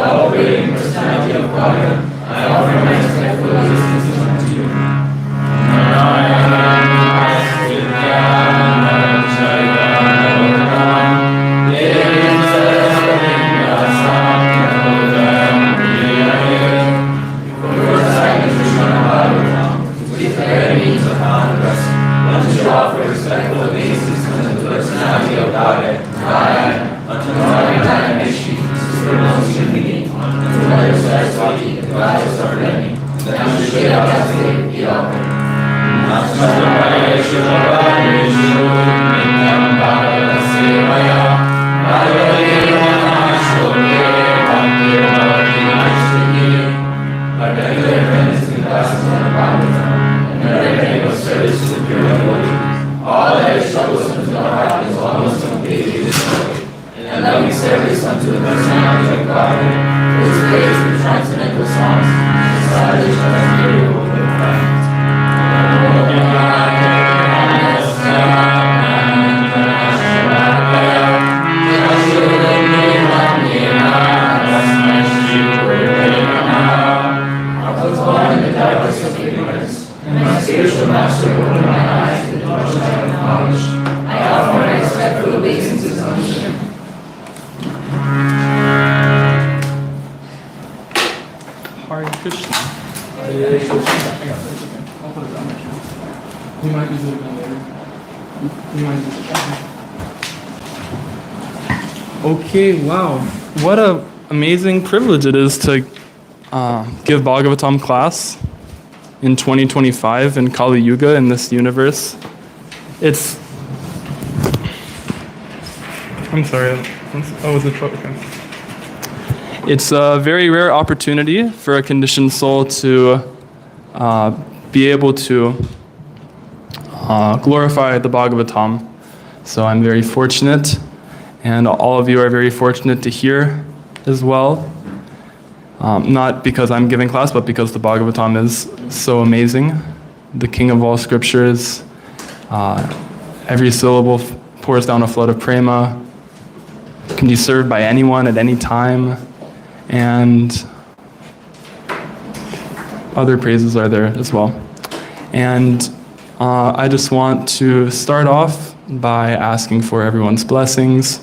all being personality of God, offer my respectful obeisances unto you. Okay, wow. What an amazing privilege it is to give Bhagavatam class in 2025 in Kali Yuga in this universe. I'm sorry. Oh, was it okay? It's a very rare opportunity for a conditioned soul to be able to glorify the Bhagavatam. So I'm very fortunate, and all of you are very fortunate to hear as well. Not because I'm giving class, but because the Bhagavatam is so amazing. The king of all scriptures. Every syllable pours down a flood of prema. Can be served by anyone at any time. And other praises are there as well. And I just want to start off by asking for everyone's blessings.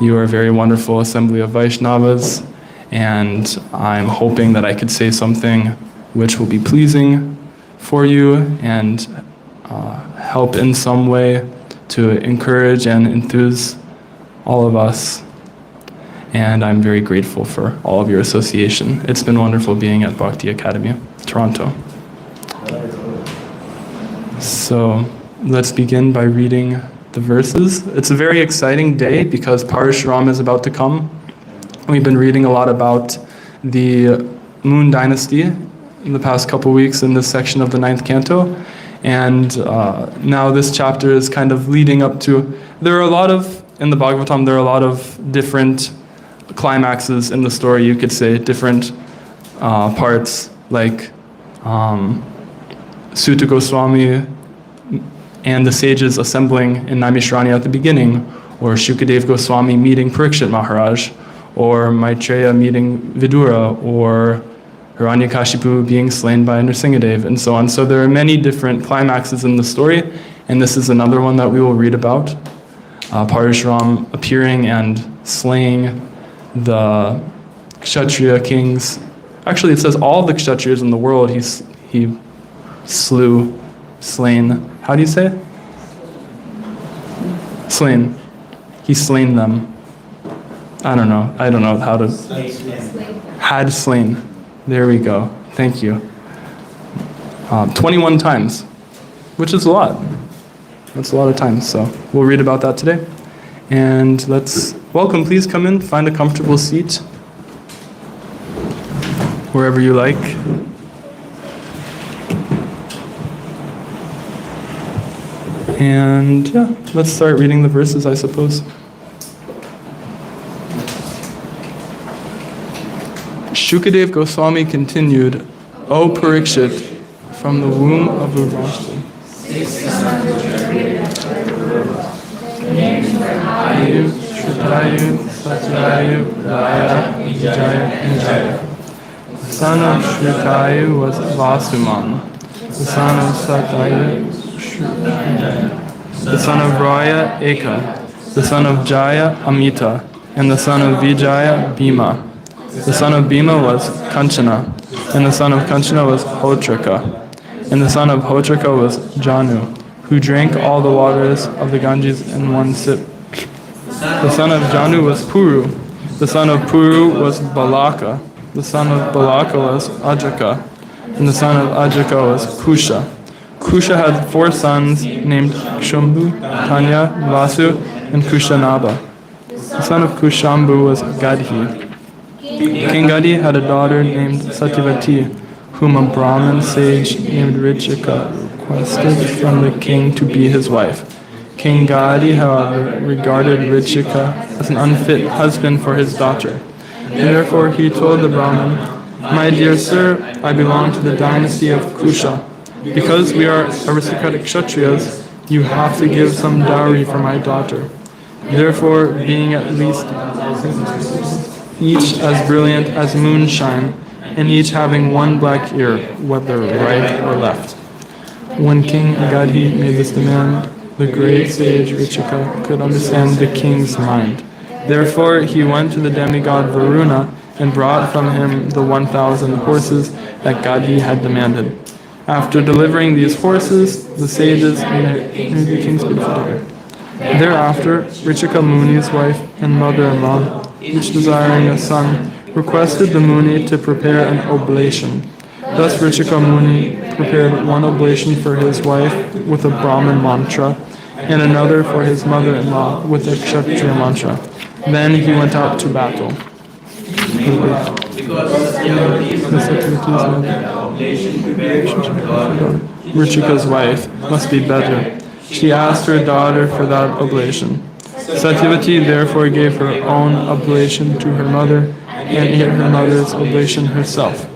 You are a very wonderful assembly of Vaishnavas, and I'm hoping that I could say something which will be pleasing for you and help in some way to encourage and enthuse all of us. And I'm very grateful for all of your association. It's been wonderful being at Bhakti Academy, Toronto. So let's begin by reading the verses. It's a very exciting day because Parashuram is about to come. We've been reading a lot about the Moon Dynasty in the past couple weeks in this section of the 9th canto. And now this chapter is kind of leading up to, in the Bhagavatam, there are a lot of different climaxes in the story, you could say, different parts, like Sutta Goswami and the sages assembling in Naimishrani at the beginning, or Shukadev Goswami meeting Parikshit Maharaj, or Maitreya meeting Vidura, or Hiranyakashipu being slain by Nrsingadev, and so on. So there are many different climaxes in the story, and this is another one that we will read about. Parashuram appearing and slaying the Kshatriya kings. Actually, it says all the Kshatriyas in the world he slain. How do you say it? Slain. He slain them. I don't know how to. Had slain. There we go. Thank you. 21 times, which is a lot. That's a lot of times. So we'll read about that today. And welcome, please come in, find a comfortable seat, wherever you like. And yeah, let's start reading the verses, I suppose. Shukadev Goswami continued, O Parikshit, from the womb of Urvashi. son of Shrutayu was Vasuman. The son of Satayu, the son of Raya, Eka. The son of Jaya, Amita. And the son of Vijaya, Bhima. The son of Bhima was Kanchana. And the son of Kanchana was Hotraka. And the son of Hotraka was Janu, who drank all the waters of the Ganges in one sip. The son of Janu was Puru. The son of Puru was Balaka. The son of Balaka was Ajaka. And the son of Ajaka was Kusha. Kusha had 4 sons named Kushumbu, Tanya, Vasu, and Kushanaba. The son of Kushambu was Gadhi. King Gadhi had a daughter named Satyavati, whom a Brahmin sage named Richika requested from the king to be his wife. King Gadhi, however, regarded Richika as an unfit husband for his daughter. And therefore he told the Brahmin, "My dear sir, I belong to the dynasty of Kusha. Because we are aristocratic Kshatriyas, you have to give some dowry for my daughter. Therefore, being at least each as brilliant as moonshine, and each having 1 black ear, whether right or left." When King Gadhi made this demand, the great sage Richika could understand the king's mind. Therefore, he went to the demigod Varuna and brought from him the 1,000 horses that Gadhi had demanded. After delivering these horses, the sages married the king's beautiful daughter. Thereafter, Richika Muni's wife and mother-in-law, each desiring a son, requested the Muni to prepare an oblation. Thus Richika Muni prepared one oblation for his wife with a Brahmin mantra, and another for his mother-in-law with a Kshatriya mantra. Then he went out to battle. Richika's wife must be better. She asked her daughter for that oblation. Satyavati therefore gave her own oblation to her mother and ate her mother's oblation herself.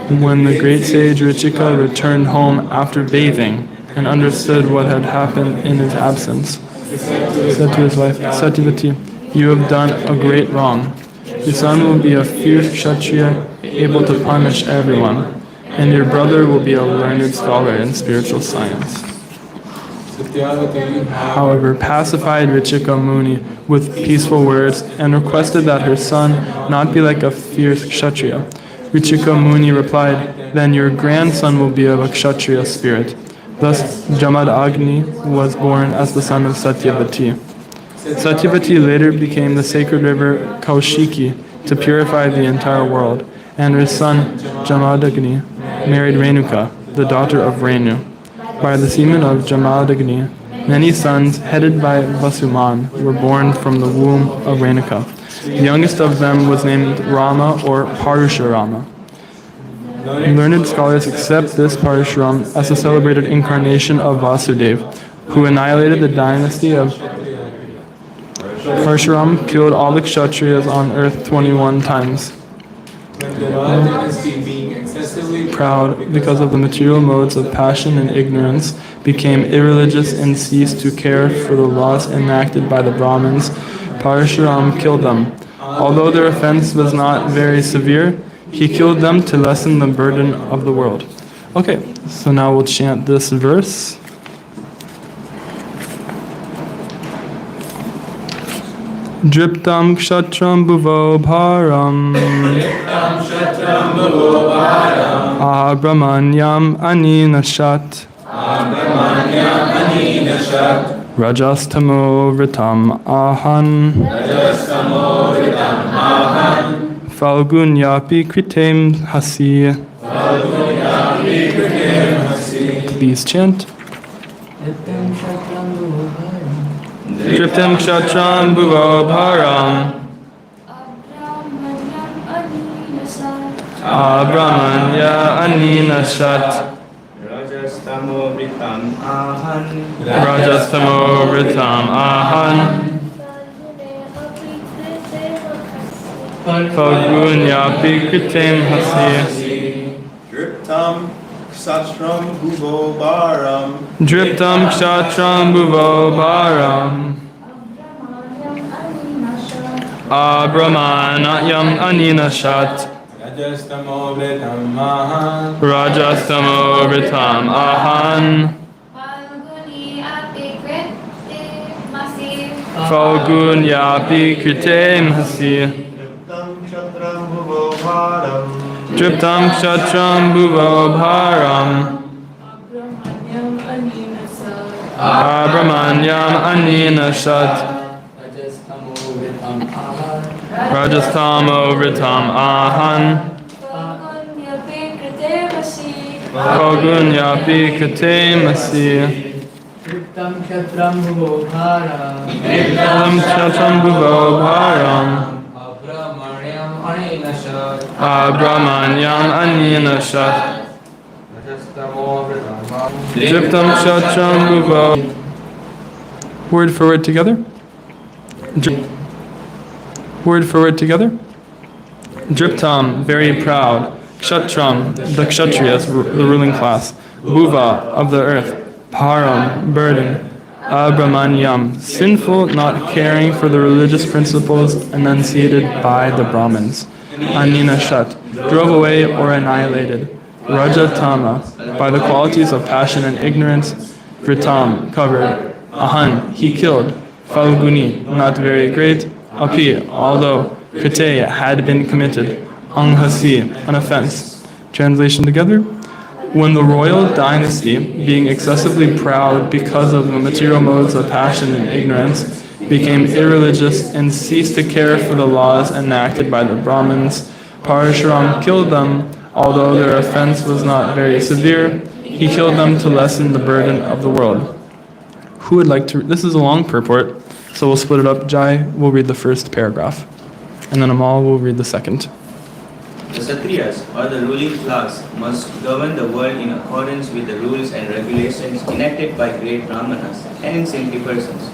When the great sage Richika returned home after bathing and understood what had happened in his absence, said to his wife, "Satyavati, you have done a great wrong. Your son will be a fierce Kshatriya, able to punish everyone, and your brother will be a learned scholar in spiritual science." However, pacified Richika Muni with peaceful words and requested that her son not be like a fierce Kshatriya. Richika Muni replied, "Then your grandson will be of a Kshatriya spirit." Thus, Jamadagni was born as the son of Satyavati. Satyavati later became the sacred river Kaushiki to purify the entire world, and her son Jamadagni married Renuka, the daughter of Renu. By the semen of Jamadagni, many sons headed by Vasuman were born from the womb of Renuka. The youngest of them was named Rama or Parashurama. Learned scholars accept this Parashuram as the celebrated incarnation of Vasudev, who annihilated the dynasty of Parshuram, killed all the Kshatriyas on earth 21 times. Proud because of the material modes of passion and ignorance, became irreligious and ceased to care for the laws enacted by the Brahmins. Parshuram killed them. Although their offense was not very severe, he killed them to lessen the burden of the world. Okay, so now we'll chant this verse. Driptam kshatram bhuvo bharam Abramanyam aninashat Rajastamo ritam ahan Falgunyapi kritem hasi. Please chant. Driptam kshatram bhuvo bharam Abramanya aninashat Rajastamo ritam ahan Falgunyapi kritem hasi. Driptam kshatram bhuvo bharam Driptam kshatram bhuvo bharam Abramanyam aninashat Rajastamo Vritam Mahan. Rajastamo Vritam Ahan. Falguni api krite masi. Falgunyapi Krite Mahasi. Driptam Kshatram Bhuvo Bharam. Driptam Kshatram Bhuvo Bharam. Abramanyam anina sa. Abramanyam Anina Shat. Rajastamo Vritam Ahan. Falgunyapi krite masi. Falgunyapi Krite Mahasi. Driptam Kshatram Bhuvo Bharam. Driptam Kshatram Bhuvo Bharam. Abramanyam Anina Shat. Abramanyam Anina Shat. Rajastamo Vritam Driptam Kshatram Bhuvo. Word for word together. Word for word together. Driptam, very proud. Kshatram, the Kshatriyas, the ruling class. Bhuva, of the earth. Param, burden. Abramanyam, sinful, not caring for the religious principles enunciated by the Brahmins. Anina Shat, drove away or annihilated. Rajatama, by the qualities of passion and ignorance. Vritam, covered. Ahan, he killed. Falguni, not very great. Api, although. Krite, had been committed. Anghasi, an offense. Translation together. When the royal dynasty, being excessively proud because of the material modes of passion and ignorance, became irreligious and ceased to care for the laws enacted by the Brahmins, Parashuram killed them, although their offense was not very severe. He killed them to lessen the burden of the world. Who would like to? This is a long purport, so we'll split it up. Jai will read the first paragraph, and then Amal will read the second. The Kshatriyas, or the ruling class, must govern the world in accordance with the rules and regulations enacted by great Brahmanas and saintly persons.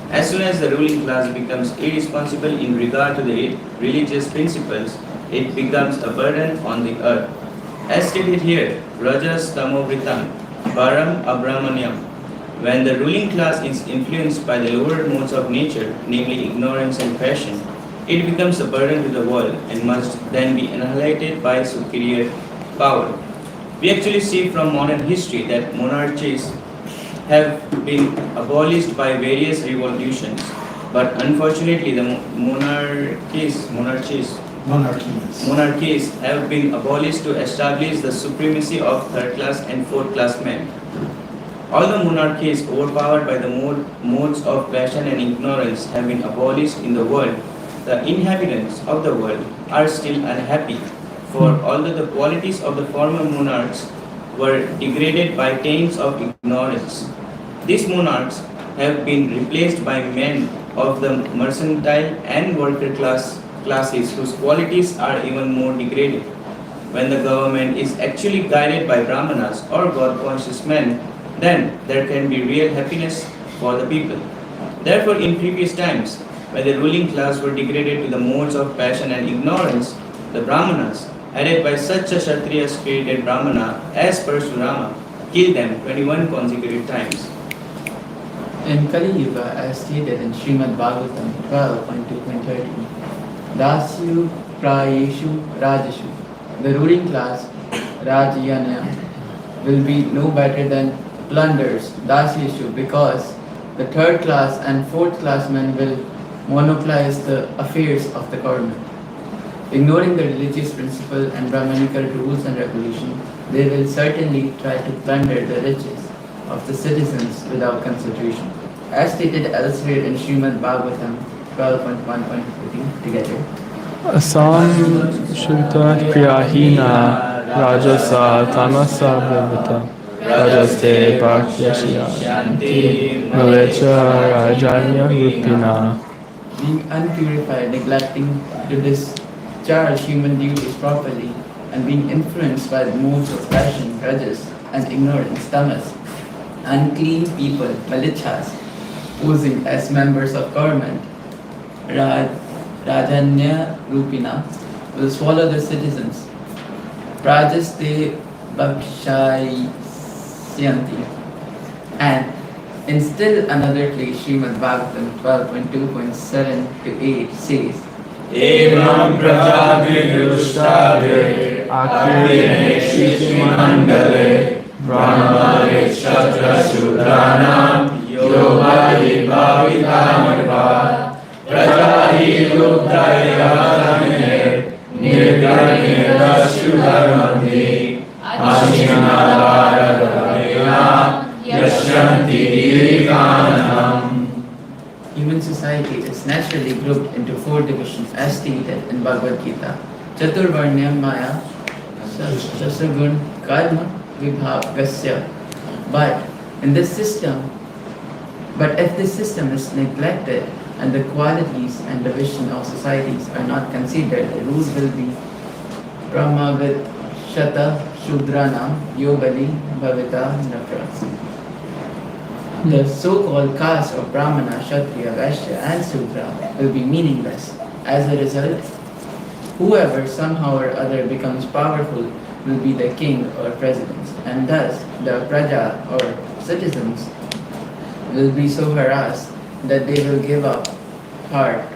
As soon as the ruling class becomes irresponsible in regard to the religious principles, it becomes a burden on the earth. As stated here, Rajas Tamo Vritam, Param Abramanyam. When the ruling class is influenced by the lower modes of nature, namely ignorance and passion, it becomes a burden to the world and must then be annihilated by superior power. We actually see from modern history that monarchies have been abolished by various revolutions, but unfortunately the monarchies have been abolished to establish the supremacy of third class and fourth class men. Although monarchies overpowered by the modes of passion and ignorance have been abolished in the world, the inhabitants of the world are still unhappy, for although the qualities of the former monarchs were degraded by taints of ignorance, these monarchs have been replaced by men of the mercantile and worker classes whose qualities are even more degraded. When the government is actually guided by Brahmanas or God-conscious men, then there can be real happiness for the people. Therefore, in previous times, when the ruling class were degraded to the modes of passion and ignorance, the Brahmanas, headed by such a Kshatriya spirited Brahmana as Parshurama, killed them 21 consecutive times. In Kali Yuga, as stated in Srimad Bhagavatam 12.2.30, Dasyu Prayeshu Rajashu, the ruling class, Rajyanya, will be no better than plunderers, Dasyeshu, because the third class and fourth class men will monopolize the affairs of the government. Ignoring the religious principle and Brahmanical rules and regulations, they will certainly try to plunder the riches of the citizens without consideration. As stated elsewhere in Srimad Bhagavatam 12.1.14 together. Asam Shruta Priyahina Rajasa Tamasa Vivata Rajaste Bhakyashya Shanti Malecha Rajanya Rupina. Being unpurified, neglecting to discharge human duties properly, and being influenced by the modes of passion, grudges, and ignorance, tamas, unclean people, malichas, posing as members of government, Rajanya Rupina, will swallow the citizens. Prajaste Bhakshayyanti. And in still another place, Srimad Bhagavatam 12.2.7 to 8 says, Evam Prajabhirushtabe Akhile Shishimandale Brahmale Kshatra Shudranam Yogadi Bhavitamava Prajahi Luktayatane Nirgane Rashudharmati Ashinadharadhavena Yashyanti Dirikanam. Human society is naturally grouped into 4 divisions as stated in Bhagavad Gita. Chaturvarnyam Maya Sasagun Karma Vibhagasya. But if this system is neglected and the qualities and division of societies are not considered, the rules will be Brahmavid Shata Shudranam Yobali Bhavita Nafras. The so-called caste of Brahmana, Kshatriya, Vaishya and Sudra will be meaningless. As a result, whoever somehow or other becomes powerful will be the king or president, and thus the praja or citizens will be so harassed that they will give up heart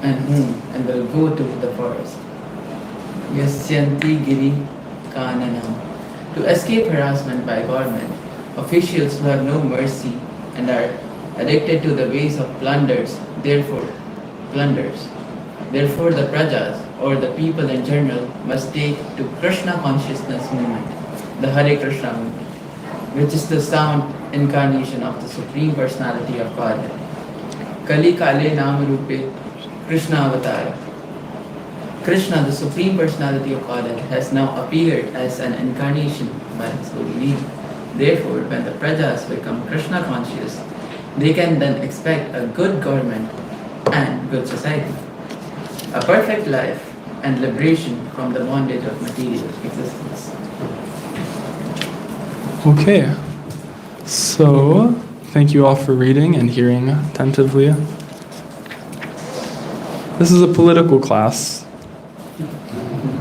and home and will go to the forest. Yasyanti Giri Kananam. To escape harassment by government, officials who have no mercy and are addicted to the ways of plunders. Therefore, the prajas or the people in general must take to Krishna consciousness movement, the Hare Krishna movement, which is the sound incarnation of the Supreme Personality of Godhead. Kali Kale Nam Rupe Krishna Avatara. Krishna, the Supreme Personality of Godhead, has now appeared as an incarnation by his holy name. Therefore, when the prajas become Krishna conscious, they can then expect a good government and good society, a perfect life and liberation from the bondage of material existence. Okay, so thank you all for reading and hearing attentively. This is a political class.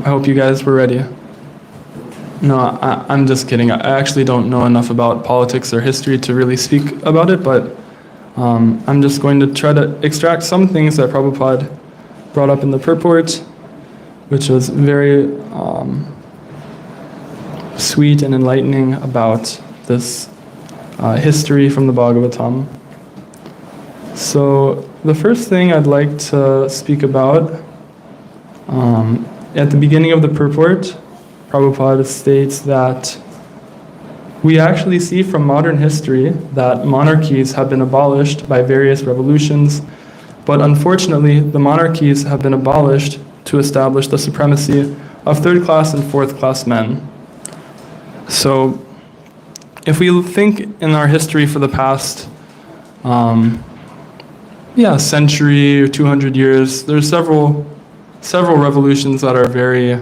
I hope you guys were ready. No, I'm just kidding. I actually don't know enough about politics or history to really speak about it, but I'm just going to try to extract some things that Prabhupada brought up in the purport, which was very sweet and enlightening about this history from the Bhagavatam. So the first thing I'd like to speak about, at the beginning of the purport, Prabhupada states that we actually see from modern history that monarchies have been abolished by various revolutions, but unfortunately the monarchies have been abolished to establish the supremacy of third-class and fourth-class men. So if we think in our history for the past century or 200 years, there's several revolutions that are very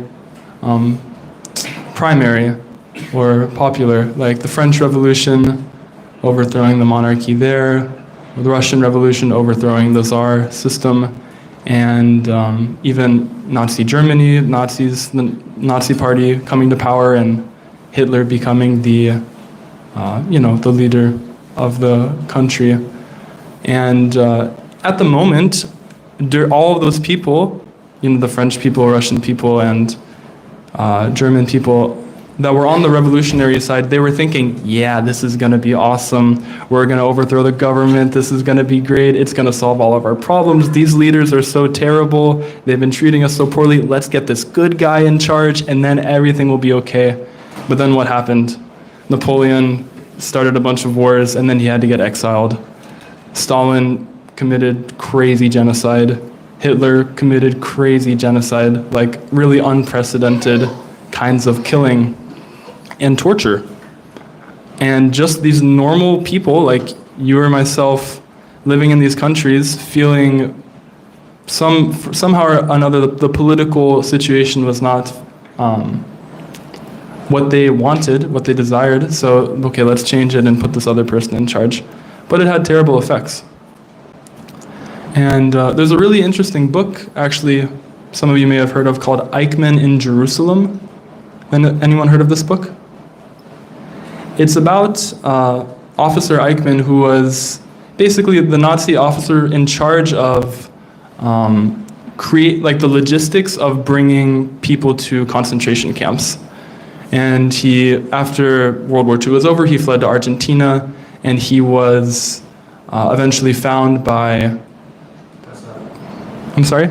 primary or popular, like the French Revolution, overthrowing the monarchy there, the Russian Revolution, overthrowing the Tsar system, and even Nazi Germany, the Nazi party coming to power, and Hitler becoming the leader of the country. And at the moment, all of those people, the French people, Russian people, and German people that were on the revolutionary side, they were thinking, yeah, this is going to be awesome. We're going to overthrow the government. This is going to be great. It's going to solve all of our problems. These leaders are so terrible. They've been treating us so poorly. Let's get this good guy in charge, and then everything will be okay. But then what happened? Napoleon started a bunch of wars, and then he had to get exiled. Stalin committed crazy genocide. Hitler committed crazy genocide, like really unprecedented kinds of killing and torture. And just these normal people, like you or myself, living in these countries, feeling somehow or another the political situation was not what they wanted, what they desired. So, okay, let's change it and put this other person in charge. But it had terrible effects. And there's a really interesting book, actually, some of you may have heard of, called Eichmann in Jerusalem. Anyone heard of this book? It's about Officer Eichmann, who was basically the Nazi officer in charge of create like the logistics of bringing people to concentration camps. And he, after World War II was over, he fled to Argentina, and he was eventually found by, I'm sorry?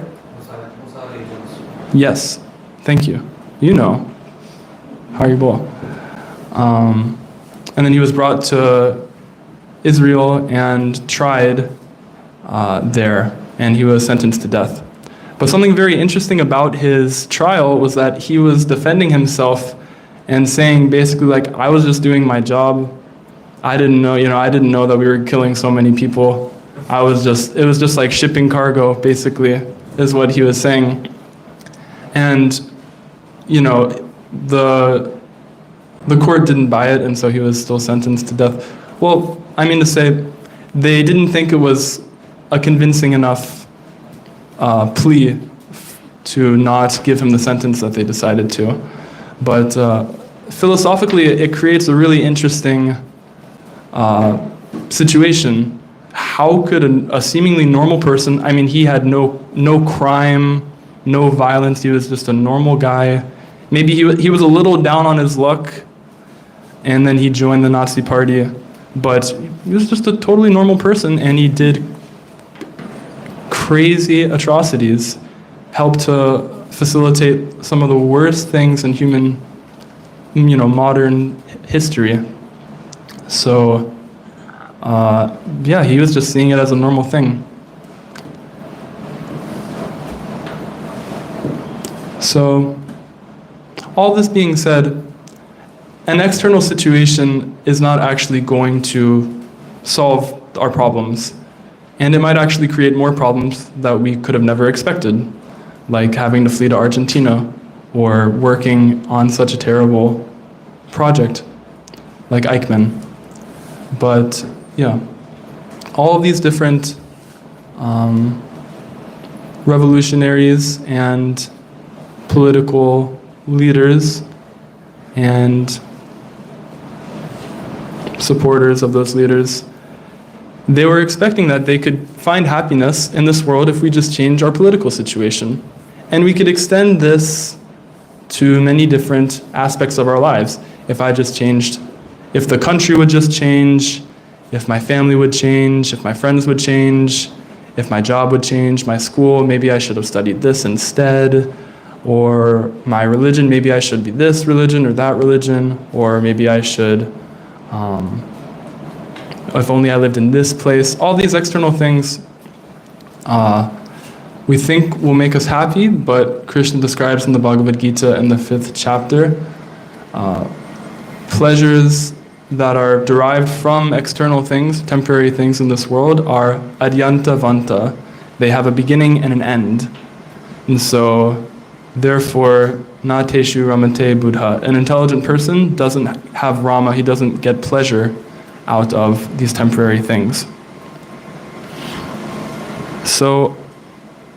Yes, thank you. You know. Haribol. And then he was brought to Israel and tried there, and he was sentenced to death. But something very interesting about his trial was that he was defending himself and saying basically like, I was just doing my job. I didn't know that we were killing so many people. It was just like shipping cargo, basically, is what he was saying. And, you know, the court didn't buy it, and so he was still sentenced to death. Well, I mean to say, they didn't think it was a convincing enough plea to not give him the sentence that they decided to. But philosophically, it creates a really interesting situation. How could a seemingly normal person, I mean, he had no crime, no violence, he was just a normal guy. Maybe he was a little down on his luck, and then he joined the Nazi party, but he was just a totally normal person, and he did crazy atrocities, helped to facilitate some of the worst things in human, modern history. So, yeah, he was just seeing it as a normal thing. So, all this being said, an external situation is not actually going to solve our problems, and it might actually create more problems that we could have never expected, like having to flee to Argentina or working on such a terrible project like Eichmann. But yeah, all of these different revolutionaries and political leaders and supporters of those leaders, they were expecting that they could find happiness in this world if we just change our political situation. And we could extend this to many different aspects of our lives. If the country would just change, if my family would change, if my friends would change, if my job would change, my school, maybe I should have studied this instead, or my religion, maybe I should be this religion or that religion, or maybe I should, if only I lived in this place. All these external things we think will make us happy, but Krishna describes in the Bhagavad Gita in the 5th chapter, pleasures that are derived from external things, temporary things in this world, are adyanta vanta. They have a beginning and an end. And so, therefore, na teshu ramate buddha. An intelligent person doesn't have rama, he doesn't get pleasure out of these temporary things. So,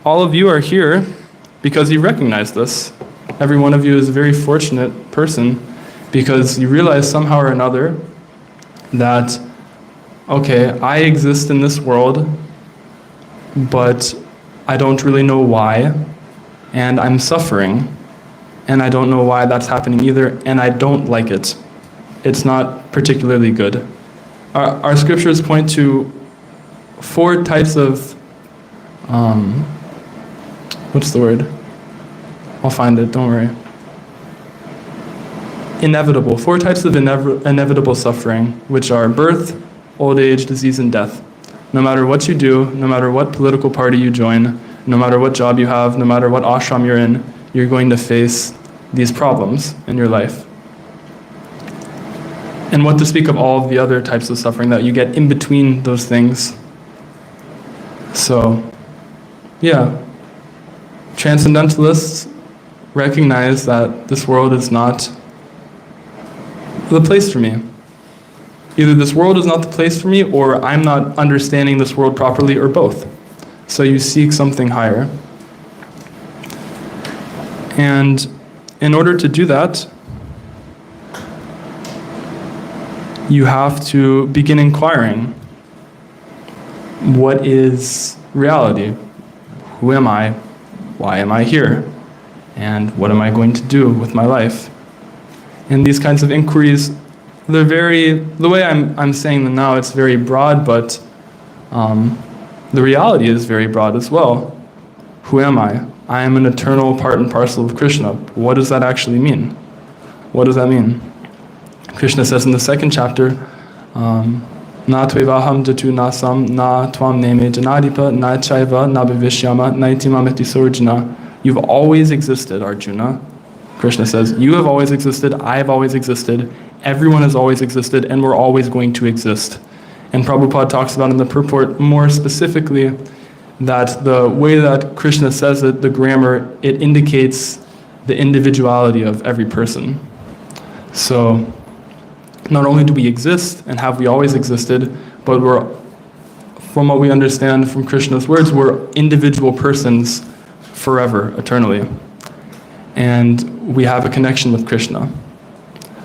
all of you are here because you recognize this. Every one of you is a very fortunate person because you realize somehow or another that, okay, I exist in this world, but I don't really know why, and I'm suffering, and I don't know why that's happening either, and I don't like it. It's not particularly good. Our scriptures point to 4 types of, what's the word? I'll find it, don't worry. Inevitable, 4 types of inevitable suffering, which are birth, old age, disease, and death. No matter what you do, no matter what political party you join, no matter what job you have, no matter what ashram you're in, you're going to face these problems in your life. And what to speak of all of the other types of suffering that you get in between those things. So, yeah, transcendentalists recognize that this world is not the place for me. Either this world is not the place for me, or I'm not understanding this world properly, or both. So you seek something higher. And in order to do that, you have to begin inquiring, what is reality? Who am I? why am I here? And what am I going to do with my life? And these kinds of inquiries, they're the way I'm saying them now, it's very broad, but the reality is very broad as well. Who am I? I am an eternal part and parcel of Krishna. What does that actually mean? What does that mean? Krishna says in the second chapter, Na tvevaham jatu nasam na tvam neme janadipa na chaiva na bhivishyama na itimamiti sorjana. You've always existed, Arjuna. Krishna says, you have always existed, I have always existed, everyone has always existed, and we're always going to exist. And Prabhupada talks about in the purport more specifically that the way that Krishna says it, the grammar, it indicates the individuality of every person. So not only do we exist and have we always existed, but from what we understand from Krishna's words, we're individual persons forever, eternally. And we have a connection with Krishna.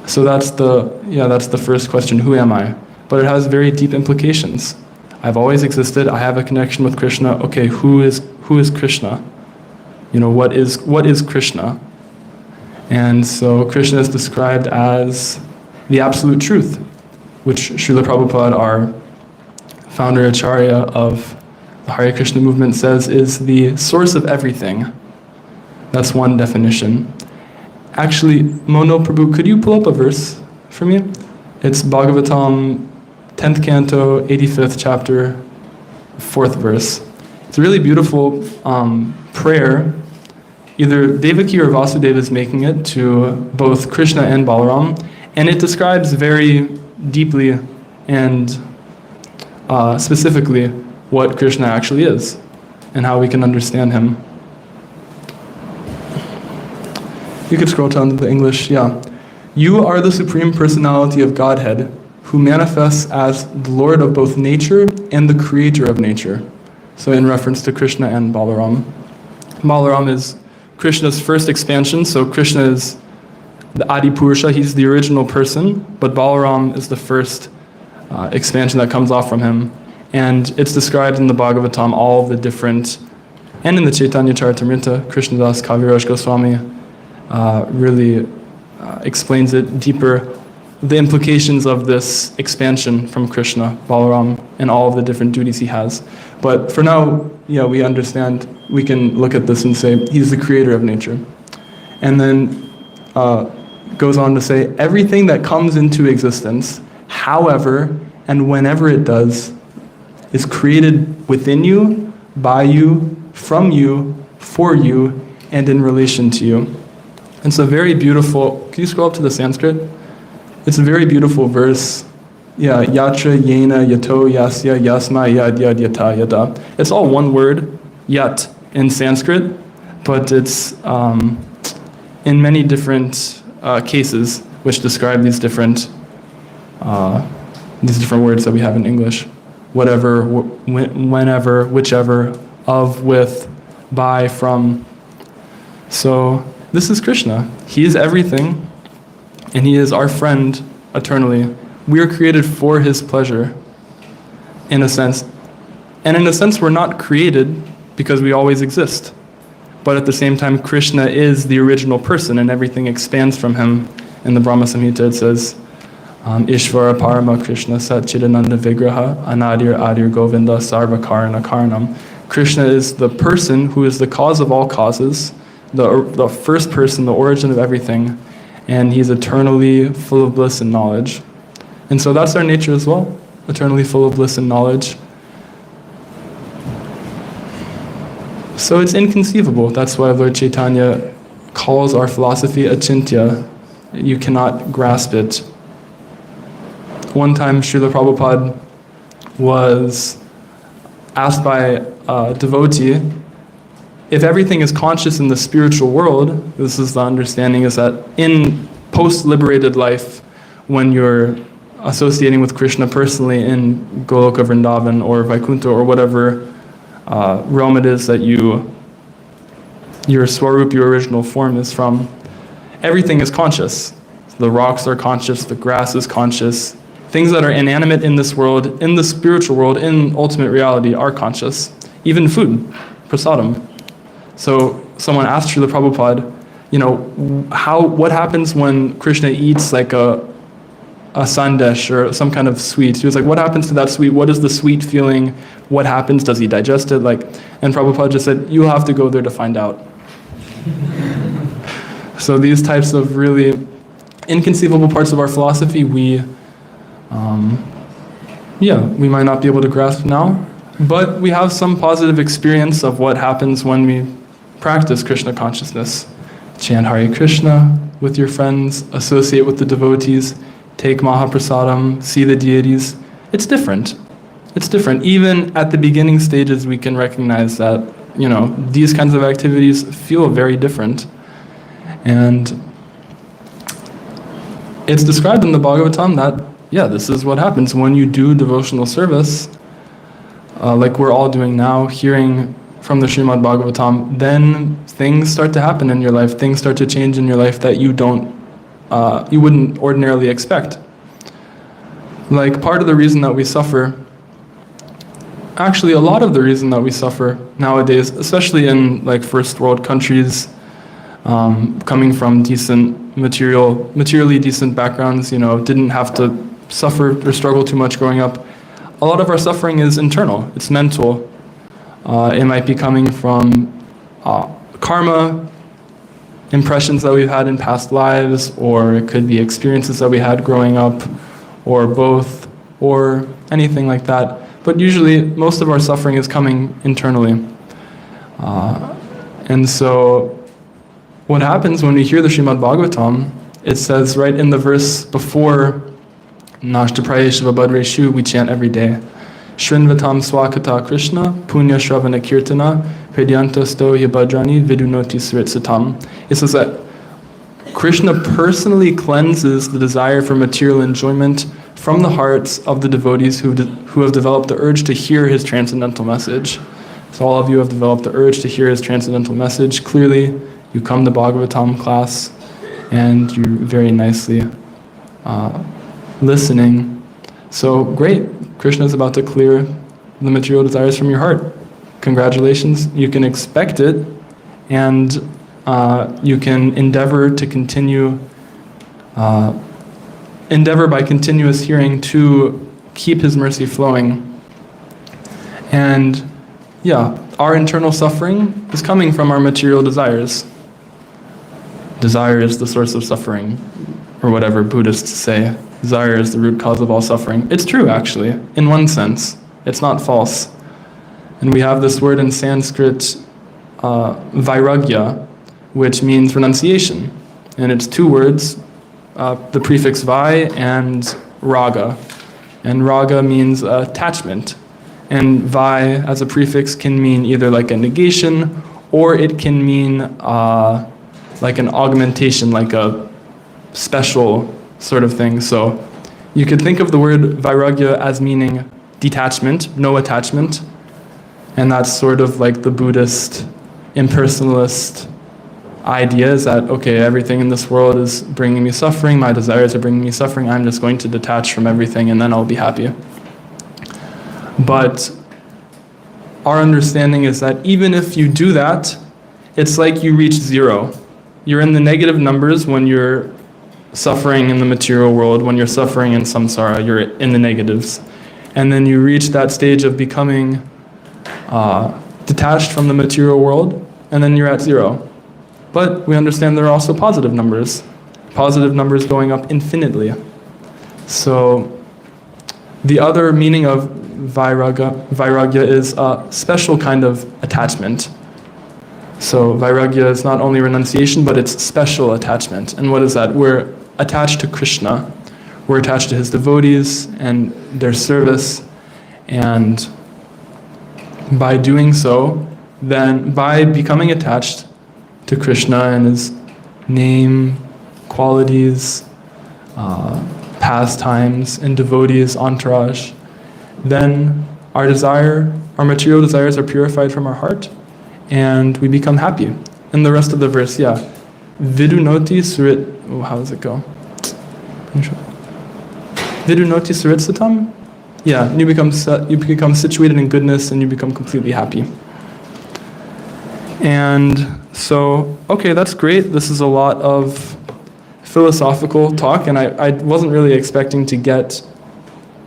So that's the first question, who am I? But it has very deep implications. I've always existed, I have a connection with Krishna. Okay, who is Krishna? What is Krishna? And so Krishna is described as the absolute truth, which Srila Prabhupada, our founder Acharya of the Hare Krishna movement, says is the source of everything. That's one definition. Actually, Mono Prabhu, could you pull up a verse for me? It's Bhagavatam, 10th canto, 85th chapter, 4th verse. It's a really beautiful prayer. Either Devaki or Vasudeva is making it to both Krishna and Balaram, and it describes very deeply and specifically what Krishna actually is and how we can understand him. You could scroll down to the English, yeah. You are the Supreme Personality of Godhead, who manifests as the Lord of both nature and the creator of nature. So in reference to Krishna and Balaram. Balaram is Krishna's first expansion, so Krishna is the Adi Purusha, he's the original person, but Balaram is the first expansion that comes off from him. And it's described in the Bhagavatam, all of the different, and in the Chaitanya Charitamrita, Krishnadas Kaviraj Goswami really explains it deeper, the implications of this expansion from Krishna, Balaram, and all of the different duties he has. But for now, we understand, we can look at this and say, he's the creator of nature. And then goes on to say, everything that comes into existence, however and whenever it does, is created within you, by you, from you, for you, and in relation to you. It's a very beautiful, can you scroll up to the Sanskrit? It's a very beautiful verse. Yeah, yatra yena yato yasya yasma yad yad yata yada. It's all one word, yat, in Sanskrit, but it's in many different cases which describe these different words that we have in English. Whatever, whenever, whichever, of, with, by, from. So this is Krishna. He is everything, and he is our friend eternally. We are created for his pleasure, in a sense. And in a sense, we're not created because we always exist. But at the same time, Krishna is the original person, and everything expands from him. In the Brahma Samhita, it says, Ishvara Parama Krishna Sat Chidananda Vigraha Anadir Adir Govinda Sarva Karana Karanam. Krishna is the person who is the cause of all causes, the first person, the origin of everything, and he's eternally full of bliss and knowledge. And so that's our nature as well, eternally full of bliss and knowledge. So it's inconceivable. That's why Lord Chaitanya calls our philosophy achintya. You cannot grasp it. One time Srila Prabhupada was asked by a devotee, if everything is conscious in the spiritual world, this is the understanding, is that in post-liberated life, when you're associating with Krishna personally in Goloka Vrindavan or Vaikuntha or whatever realm it is that your Swarup, your original form, is from, everything is conscious. The rocks are conscious, the grass is conscious. Things that are inanimate in this world, in the spiritual world, in ultimate reality, are conscious. Even food, prasadam. So someone asked Srila Prabhupada, what happens when Krishna eats like a sandesh or some kind of sweet? He was like, what happens to that sweet? What is the sweet feeling? What happens? Does he digest it? And Prabhupada just said, you'll have to go there to find out. So these types of really inconceivable parts of our philosophy, we might not be able to grasp now, but we have some positive experience of what happens when we practice Krishna consciousness. Chant Hare Krishna with your friends, associate with the devotees, take Mahaprasadam, see the deities. It's different. It's different. Even at the beginning stages, we can recognize that, these kinds of activities feel very different. And it's described in the Bhagavatam that, this is what happens when you do devotional service, like we're all doing now, hearing from the Srimad Bhagavatam, then things start to happen in your life, things start to change in your life that you wouldn't ordinarily expect. Like part of the reason that we suffer, actually a lot of the reason that we suffer nowadays, especially in like first world countries, coming from materially decent backgrounds, didn't have to suffer or struggle too much growing up. A lot of our suffering is internal, it's mental. It might be coming from karma, impressions that we've had in past lives, or it could be experiences that we had growing up, or both, or anything like that. But usually, most of our suffering is coming internally. And so, what happens when we hear the Srimad Bhagavatam, it says right in the verse before Nashtaprayeshiva Badreshu, we chant every day. Shrinvatam Swakata Krishna, Punya Shravana Kirtana, Pedyantasto Yabhadrani Vidunoti Sritsatam. It says that Krishna personally cleanses the desire for material enjoyment from the hearts of the devotees who have developed the urge to hear his transcendental message. So all of you have developed the urge to hear his transcendental message. Clearly, you come to Bhagavatam class and you're very nicely listening. So great, Krishna is about to clear the material desires from your heart. Congratulations, you can expect it, and you can endeavor to continue, endeavor by continuous hearing to keep his mercy flowing. And our internal suffering is coming from our material desires. Desire is the source of suffering, or whatever Buddhists say. Desire is the root cause of all suffering. It's true, actually, in one sense. It's not false. And we have this word in Sanskrit, vairagya, which means renunciation. And it's two words, the prefix vai and raga. And raga means attachment. And vai as a prefix can mean either like a negation, or it can mean like an augmentation, like a special sort of thing. So you could think of the word vairagya as meaning detachment, no attachment. And that's sort of like the Buddhist impersonalist idea, is that, okay, everything in this world is bringing me suffering, my desires are bringing me suffering, I'm just going to detach from everything and then I'll be happy. But our understanding is that even if you do that, it's like you reach zero. You're in the negative numbers when you're suffering in the material world. When you're suffering in samsara, you're in the negatives. And then you reach that stage of becoming detached from the material world, and then you're at zero. But we understand there are also positive numbers going up infinitely. So the other meaning of vairagya is a special kind of attachment. So vairagya is not only renunciation, but it's special attachment. And what is that? We're attached to Krishna. We're attached to his devotees and their service. And by doing so, then by becoming attached to Krishna and his name, qualities, pastimes, and devotees, entourage, then our material desires are purified from our heart, and we become happy. And the rest of the verse, Vidunoti surit, how does it go? Vidunoti surit satam? You become situated in goodness and you become completely happy. And so, okay, that's great. This is a lot of philosophical talk, and I wasn't really expecting to get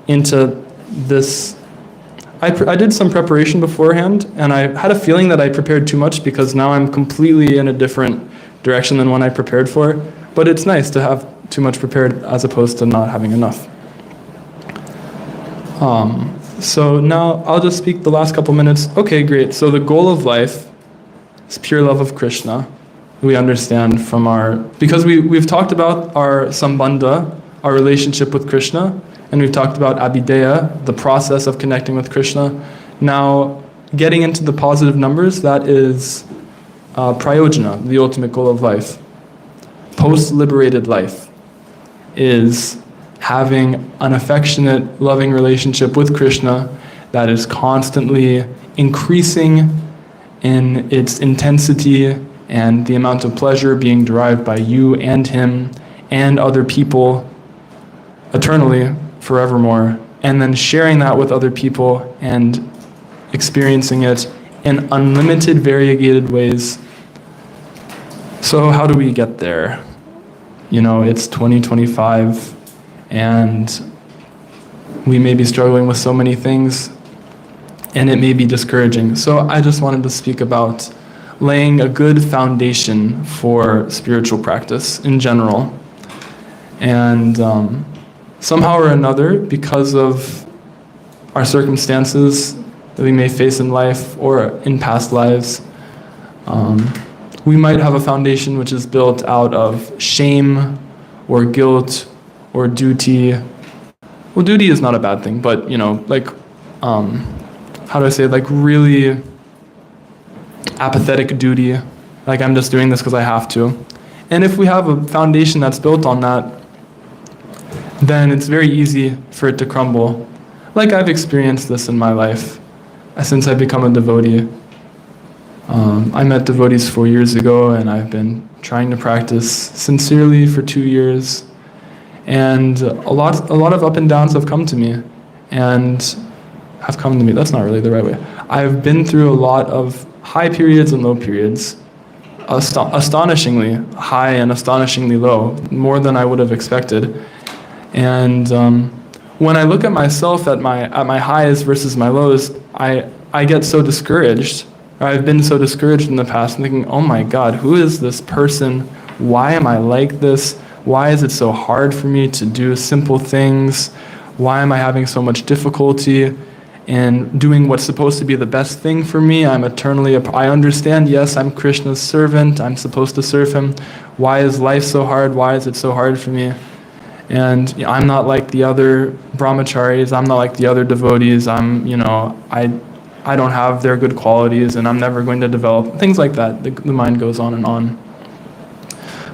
into this. I did some preparation beforehand, and I had a feeling that I prepared too much because now I'm completely in a different direction than when I prepared for. But it's nice to have too much prepared as opposed to not having enough. So now I'll just speak the last couple minutes. Okay, great. So the goal of life is pure love of Krishna. We understand from because we've talked about our sambandha, our relationship with Krishna, and we've talked about abhideya, the process of connecting with Krishna. Now, getting into the positive numbers, that is prayojana, the ultimate goal of life. Post-liberated life is having an affectionate, loving relationship with Krishna that is constantly increasing in its intensity and the amount of pleasure being derived by you and him and other people eternally, forevermore, and then sharing that with other people and experiencing it in unlimited, variegated ways. So how do we get there? You know, it's 2025, and we may be struggling with so many things, and it may be discouraging. So I just wanted to speak about laying a good foundation for spiritual practice in general. And somehow or another, because of our circumstances that we may face in life or in past lives, we might have a foundation which is built out of shame or guilt or duty. Well, duty is not a bad thing, but, you know, like, how do I say it? Like really apathetic duty. Like, I'm just doing this because I have to. And if we have a foundation that's built on that, then it's very easy for it to crumble. Like, I've experienced this in my life since I've become a devotee. I met devotees 4 years ago, and I've been trying to practice sincerely for 2 years. And a lot of up and downs have come to me, that's not really the right way. I've been through a lot of high periods and low periods, astonishingly high and astonishingly low, more than I would have expected. And when I look at myself at my highs versus my lows, I get so discouraged. I've been so discouraged in the past, thinking, oh my God, who is this person? Why am I like this? Why is it so hard for me to do simple things? Why am I having so much difficulty in doing what's supposed to be the best thing for me? I understand, yes, I'm Krishna's servant. I'm supposed to serve him. Why is life so hard? Why is it so hard for me? And I'm not like the other brahmacharis. I'm not like the other devotees. I don't have their good qualities, and I'm never going to develop things like that. The mind goes on and on.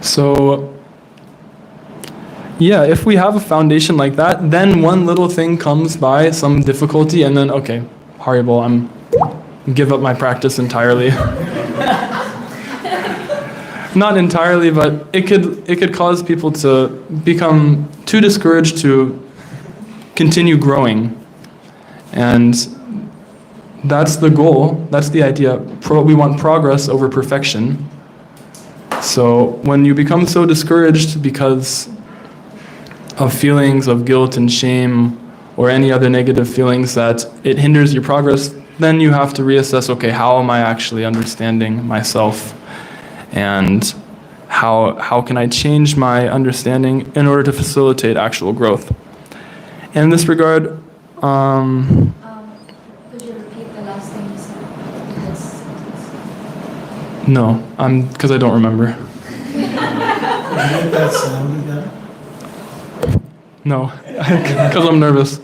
So, yeah, if we have a foundation like that, then one little thing comes by, some difficulty, and then, okay, Haribol, I'm give up my practice entirely. Not entirely, but it could cause people to become too discouraged to continue growing. And that's the goal, that's the idea. We want progress over perfection. So when you become so discouraged because of feelings of guilt and shame or any other negative feelings that it hinders your progress, then you have to reassess, okay, how am I actually understanding myself? And how can I change my understanding in order to facilitate actual growth? And in this regard, Could you repeat the last thing you said? no, because I don't remember. Did you get that sound again? No, because I'm nervous.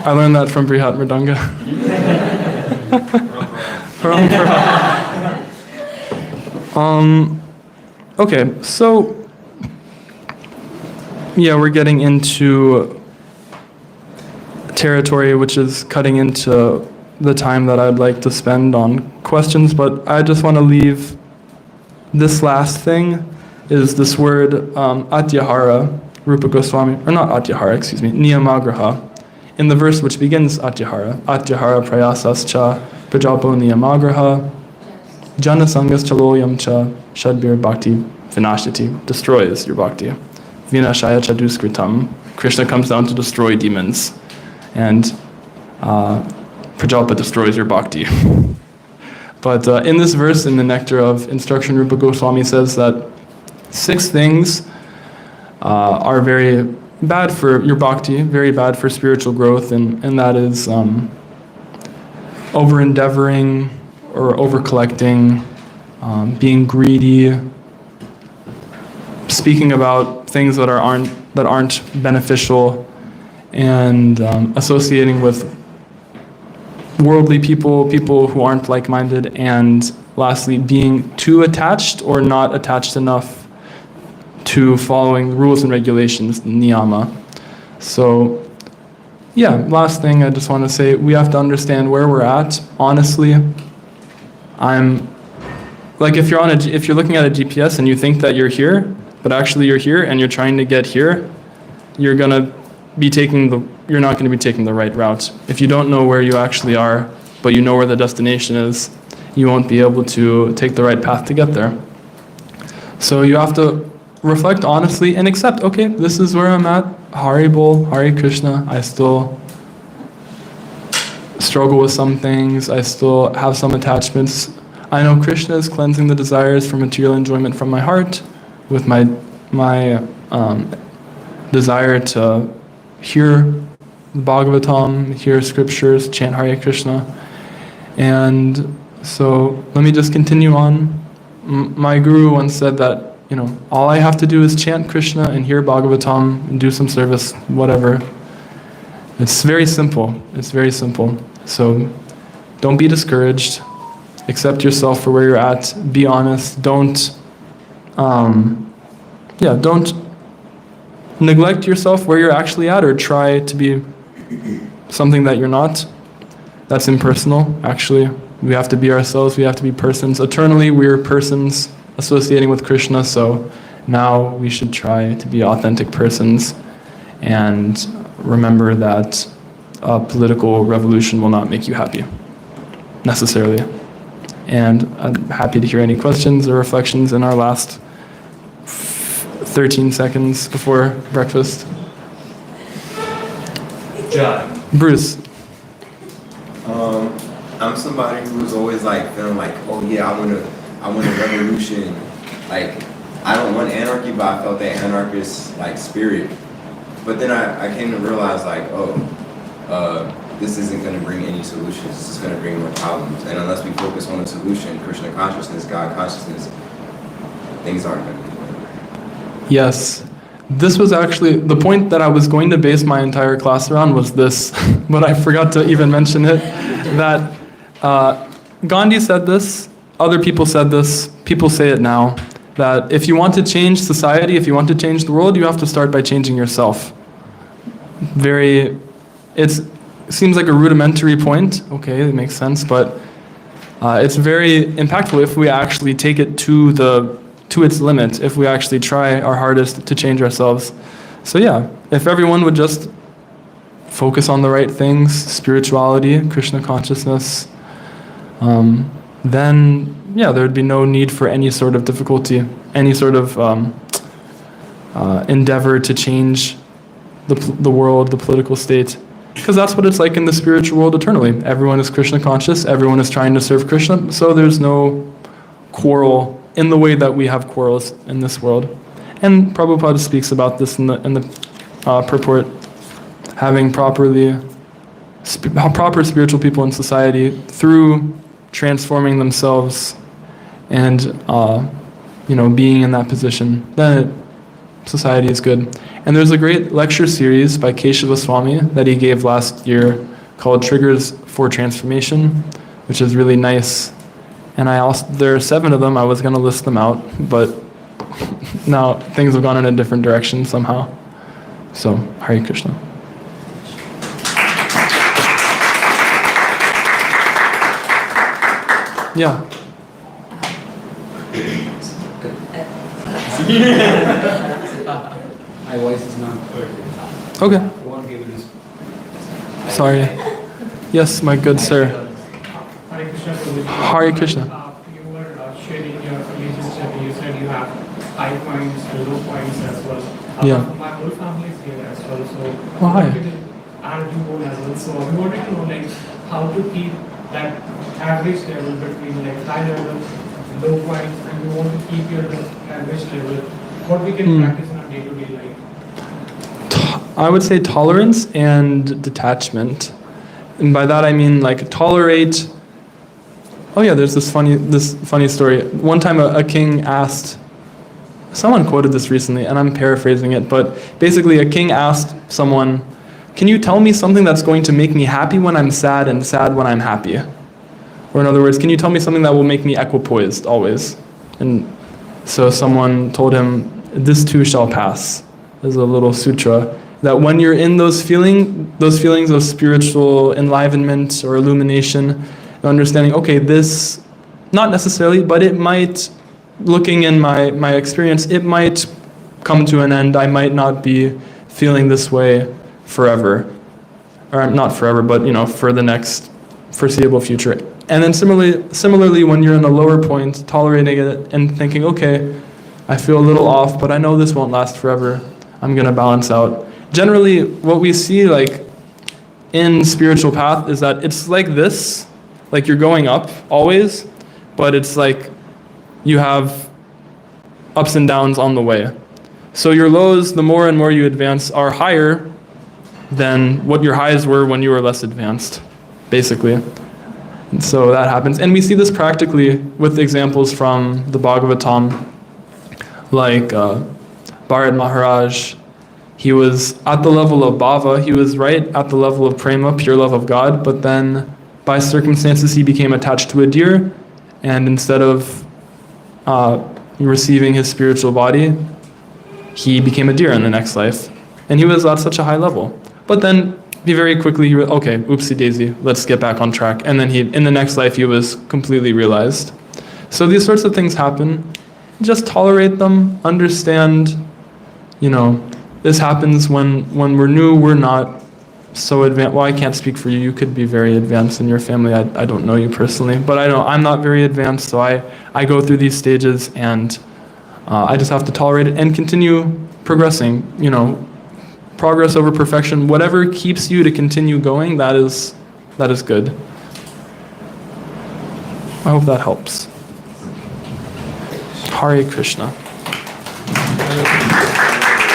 I learned that from Brihat Mridanga. Okay, so yeah, we're getting into territory which is cutting into the time that I'd like to spend on questions, but I just want to leave this last thing is this word atyahara, Rupa Goswami, or not atyahara, excuse me, niyamagraha. in the verse which begins Atyahara prayasascha prajapo niyamagraha janasangas chaloyam cha shadbir bhakti vinashati, destroys your bhakti. Vinashaya cha duskritam, Krishna comes down to destroy demons. And Prajapa destroys your bhakti. But in this verse, in the Nectar of Instruction, Rupa Goswami says that 6 things are very bad for your bhakti, very bad for spiritual growth, and that is over-endeavoring or over-collecting, being greedy, speaking about things that aren't beneficial, and associating with worldly people who aren't like-minded, and lastly, being too attached or not attached enough to following rules and regulations, niyama. So, yeah, last thing I just want to say, we have to understand where we're at. Honestly, if you're looking at a GPS and you think that you're here, but actually you're here and you're trying to get here, you're not going to be taking the right route. If you don't know where you actually are, but you know where the destination is, you won't be able to take the right path to get there. So you have to reflect honestly and accept, okay, this is where I'm at. Hari Bol, Hare Krishna. I still struggle with some things. I still have some attachments. I know Krishna is cleansing the desires for material enjoyment from my heart with my desire to hear the Bhagavatam, hear scriptures, chant Hare Krishna. And so let me just continue on. My guru once said that, all I have to do is chant Krishna and hear Bhagavatam and do some service, whatever. It's very simple. It's very simple. So don't be discouraged. Accept yourself for where you're at. Be honest. Don't neglect yourself where you're actually at, or try to be something that you're not. That's impersonal, actually. We have to be ourselves. We have to be persons. Eternally, we're persons associating with Krishna, so now we should try to be authentic persons and remember that a political revolution will not make you happy, necessarily. And I'm happy to hear any questions or reflections in our last 13 seconds before breakfast. John. Bruce. I'm somebody who's always feeling oh yeah, I want a revolution. I don't want anarchy, but I felt that anarchist spirit. But then I came to realize this isn't going to bring any solutions. This is going to bring more problems. And unless we focus on the solution, Krishna consciousness, God consciousness, things aren't going to be better. Yes. This was actually the point that I was going to base my entire class around, was this, but I forgot to even mention it, that Gandhi said this, other people said this, people say it now, that if you want to change society, if you want to change the world, you have to start by changing yourself. It seems like a rudimentary point, okay, it makes sense, but it's very impactful if we actually take it to its limit, if we actually try our hardest to change ourselves. So yeah, if everyone would just focus on the right things, spirituality, Krishna consciousness, then yeah, there would be no need for any sort of difficulty, any sort of endeavor to change the world, the political state, because that's what it's like in the spiritual world eternally. Everyone is Krishna conscious, everyone is trying to serve Krishna, so there's no quarrel in the way that we have quarrels in this world. And Prabhupada speaks about this in the purport, having proper spiritual people in society through transforming themselves and being in that position, then society is good. And there's a great lecture series by Keshava Swami that he gave last year called Triggers for Transformation, which is really nice. And there are 7 of them. I was going to list them out, but now things have gone in a different direction somehow. So, Hare Krishna. Yeah. My voice is not perfect. Okay. I won't be able to Sorry. Yes, my good sir. Hare Krishna. Prabhuji. Hare Krishna. You were sharing your relationship. You said you have high points, low points as well. Yeah. My whole family is here as well. So Why? and you whole as well. So we wanted to know like how to keep that average level between like high level, low points, and we want to keep your average level. What we can practice in our day-to-day life. I would say tolerance and detachment. And by that I mean like tolerate. Oh yeah, there's this funny story. One time a king asked, someone quoted this recently and I'm paraphrasing it, but basically a king asked someone, can you tell me something that's going to make me happy when I'm sad and sad when I'm happy? Or in other words, can you tell me something that will make me equipoised always? And so someone told him, this too shall pass. There's a little sutra that when you're in those feelings of spiritual enlivenment or illumination, understanding, okay, this, not necessarily, but it might, looking in my experience, it might come to an end. I might not be feeling this way forever. Or not forever, but for the next foreseeable future. And then similarly, when you're in a lower point, tolerating it and thinking, okay, I feel a little off, but I know this won't last forever. I'm going to balance out. Generally, what we see like in spiritual path is that it's like this, like you're going up always, but it's like you have ups and downs on the way. So your lows, the more and more you advance, are higher than what your highs were when you were less advanced, basically. And so that happens. And we see this practically with examples from the Bhagavatam, like Bharat Maharaj. He was at the level of bhava, he was right at the level of prema, pure love of God, but then by circumstances he became attached to a deer, and instead of receiving his spiritual body, he became a deer in the next life. And he was at such a high level. But then he very quickly, okay, oopsie daisy, let's get back on track. And then in the next life he was completely realized. So these sorts of things happen. Just tolerate them, understand, this happens when we're new, we're not so advanced. Well, I can't speak for you. You could be very advanced in your family. I don't know you personally, but I know I'm not very advanced, so I go through these stages and I just have to tolerate it and continue progressing. Progress over perfection. Whatever keeps you to continue going, that is good. I hope that helps. Hare Krishna.